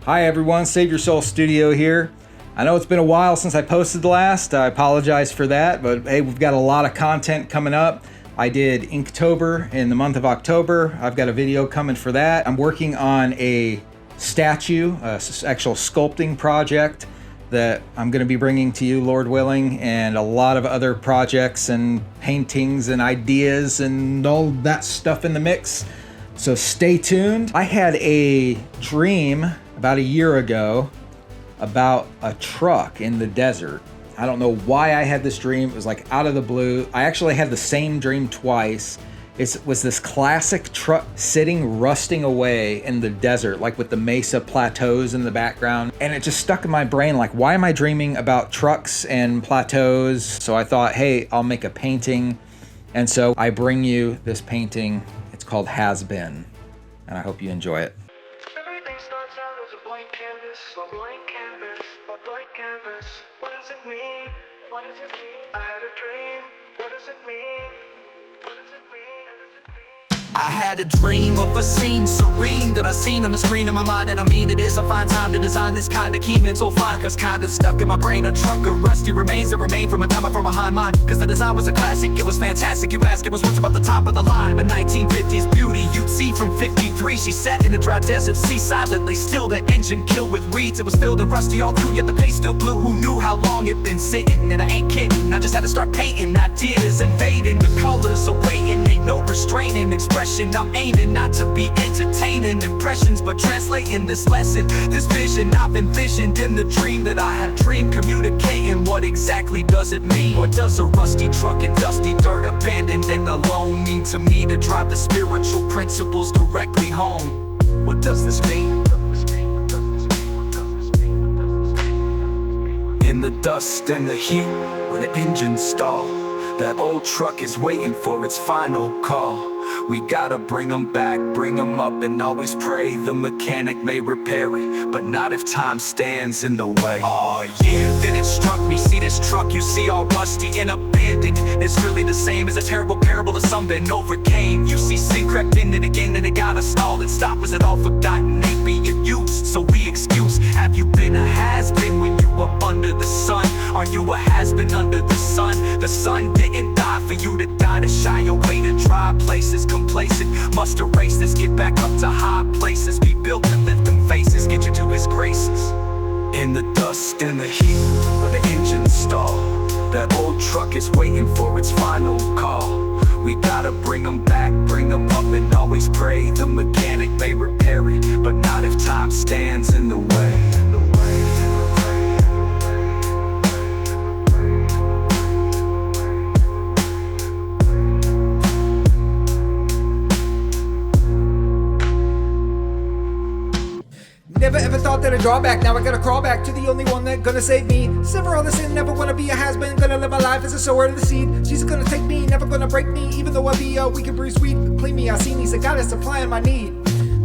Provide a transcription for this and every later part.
Hi everyone, Save Your Soul Studio here. I know it's been a while since I posted last. I apologize for that, but hey, we've got a lot of content coming up. I did Inktober in the month of October. I've got a video coming for that. I'm working on a statue, actual sculpting project that I'm going to be bringing to you, Lord willing, and a lot of other projects and paintings and ideas and all that stuff in the mix. So stay tuned. I had a dream about a year ago about a truck in the desert. I don't know why I had this dream. It was like out of the blue. I actually had the same dream twice. It was this classic truck sitting, rusting away in the desert, like with the mesa plateaus in the background. And it just stuck in my brain, like, why am I dreaming about trucks and plateaus? So I thought, hey, I'll make a painting. And so I bring you this painting. It's called Has Been. And I hope you enjoy it. Everything starts out as a blank canvas, a blank canvas, a blank canvas. What does it mean? What does it mean? I had a dream. What does it mean? What does it mean? I had a dream of a scene serene that I seen on the screen of my mind, and I mean it is a fine time to design this kind of key mental fine, cause kinda stuck in my brain a trunk of rusty remains that remain from a time from behind mine. Cause the design was a classic, it was fantastic. You ask, it was once about the top of the line, but 1950s beauty you'd see from 53. She sat in a dry desert sea silently still, the engine killed with weeds. It was filled and rusty all through, yet the paint still blue. Who knew how long it'd been sitting? And I ain't kidding, I just had to start painting. Ideas invading, the colors awaiting, ain't no restraining expression. I'm aiming not to be entertaining impressions, but translating this lesson, this vision I've envisioned in the dream that I had dreamed. Communicating what exactly does it mean? What does a rusty truck in dusty dirt, abandoned and alone, mean to me to drive the spiritual principles directly home? What does this mean? In the dust and the heat, when the engines stall, that old truck is waiting for its final call. We gotta bring them back, bring them up, and always pray the mechanic may repair it, but not if time stands in the way. Oh yeah, then it struck me, see this truck you see all rusty and abandoned, it's really the same as a terrible parable of some that overcame. You see sin crept in and again, and it gotta stall and stop. Was it all forgotten, ain't being used? So we excuse, have you been a has-been when you up under the sun? Are you a has-been under the sun? The sun didn't die for you to die, to shy away to dry places. Complacent, must erase this, get back up to high places. Be built and lift them faces, get you to his graces. In the dust and the heat, where the engines stall, that old truck is waiting for its final call. We gotta bring them back, bring them up, and always pray the mechanic may repair it, but not if time stands in the way. Never ever thought that I'd draw back, now I gotta crawl back to the only one that gonna save me. Sever all the sin, never wanna be a has-been, gonna live my life as a sower of the seed. She's gonna take me, never gonna break me, even though I be a weak and bruised weed. Clean me, I see needs, a goddess supplying my need.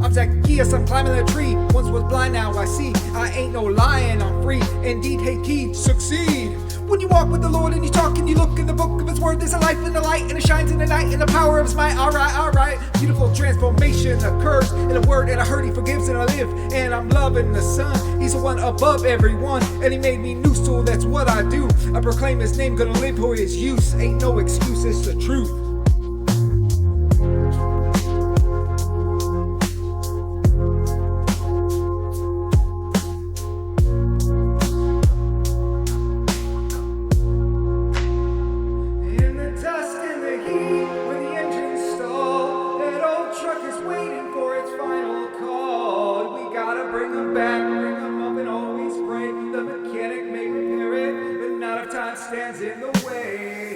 I'm Zacchaeus, I'm climbing the tree. Once was blind, now I see. I ain't no lion, I'm free. Indeed, take heed, succeed. When you walk with the Lord and you talk and you look in the book of His word, there's a life in the light and it shines in the night in the power of His might. Alright. Beautiful transformation occurs in a word, and I heard He forgives and I live. And I'm loving the Son. He's the one above everyone, and He made me new, so that's what I do. I proclaim His name, gonna live for His use. Ain't no excuse, it's the truth. Bring them back, bring them up, and always pray the mechanic may repair it, but not if time stands in the way.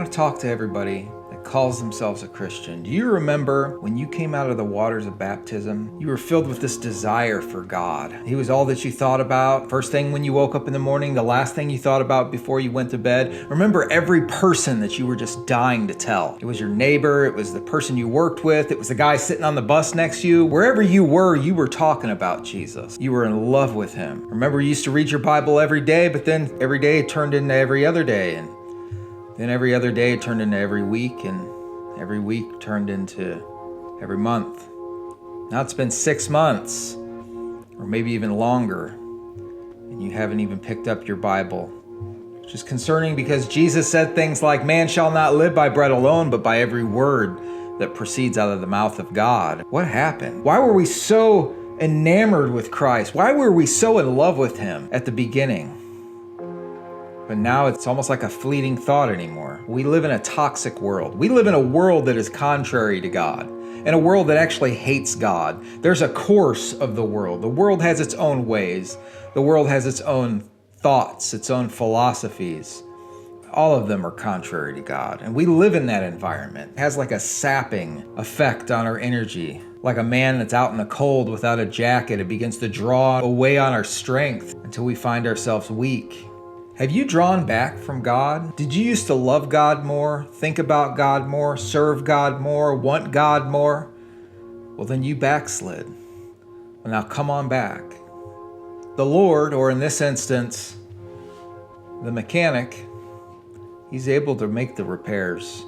want to talk to everybody that calls themselves a Christian. Do you remember when you came out of the waters of baptism? You were filled with this desire for God. He was all that you thought about. First thing when you woke up in the morning, the last thing you thought about before you went to bed. Remember every person that you were just dying to tell. It was your neighbor, it was the person you worked with, it was the guy sitting on the bus next to you. Wherever you were talking about Jesus. You were in love with him. Remember you used to read your Bible every day, but then every day it turned into every other day, and then every other day turned into every week, and every week turned into every month. Now it's been 6 months, or maybe even longer, and you haven't even picked up your Bible. Which is concerning because Jesus said things like, "Man shall not live by bread alone, but by every word that proceeds out of the mouth of God." What happened? Why were we so enamored with Christ? Why were we so in love with him at the beginning? But now it's almost like a fleeting thought anymore. We live in a toxic world. We live in a world that is contrary to God, in a world that actually hates God. There's a course of the world. The world has its own ways. The world has its own thoughts, its own philosophies. All of them are contrary to God. And we live in that environment. It has like a sapping effect on our energy. Like a man that's out in the cold without a jacket, it begins to draw away on our strength until we find ourselves weak. Have you drawn back from God? Did you used to love God more, think about God more, serve God more, want God more? Well, then you backslid. Well, now come on back. The Lord, or in this instance, the mechanic, he's able to make the repairs.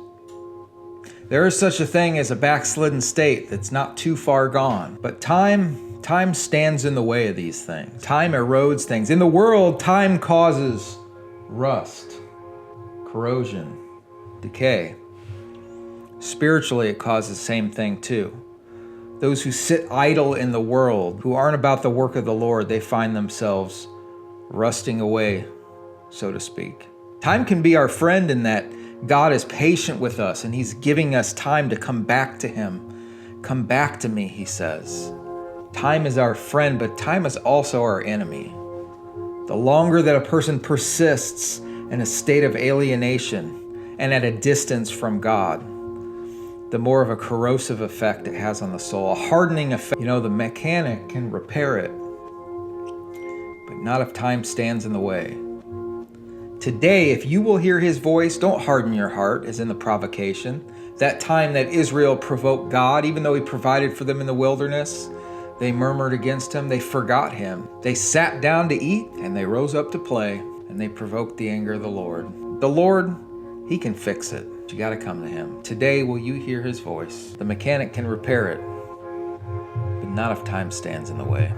There is such a thing as a backslidden state that's not too far gone, but time stands in the way of these things. Time erodes things. In the world, time causes rust, corrosion, decay. Spiritually, it causes the same thing too. Those who sit idle in the world, who aren't about the work of the Lord, they find themselves rusting away, so to speak. Time can be our friend in that God is patient with us and he's giving us time to come back to him. Come back to me, he says. Time is our friend, but time is also our enemy. The longer that a person persists in a state of alienation and at a distance from God, the more of a corrosive effect it has on the soul, a hardening effect. You know, the mechanic can repair it, but not if time stands in the way. Today, if you will hear his voice, don't harden your heart as in the provocation. That time that Israel provoked God, even though he provided for them in the wilderness, they murmured against him, they forgot him. They sat down to eat and they rose up to play, and they provoked the anger of the Lord. The Lord, he can fix it. You got to come to him. Today, will you hear his voice? The mechanic can repair it, but not if time stands in the way.